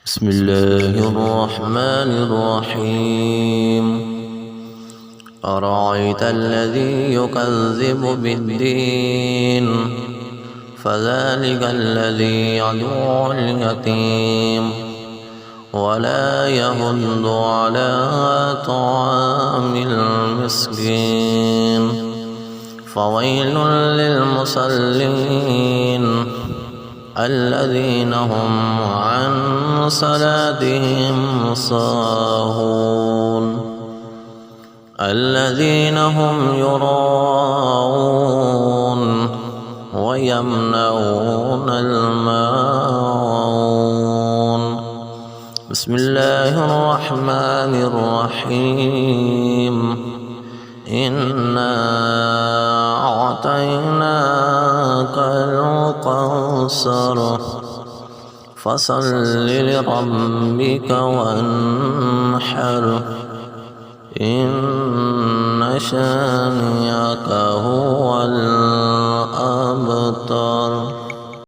بسم الله الرحمن الرحيم. أرأيت الذي يكذب بالدين فذلك الذي يدعو اليتيم ولا يحض على طعام المسكين فويل للمصلين الذين هم عن صلاتهم ساهون الذين هم يراءون ويمنعون الماعون. بسم الله الرحمن الرحيم. إنا أعطيناك الكوثر فصل لربك وانحر إن شانئك هو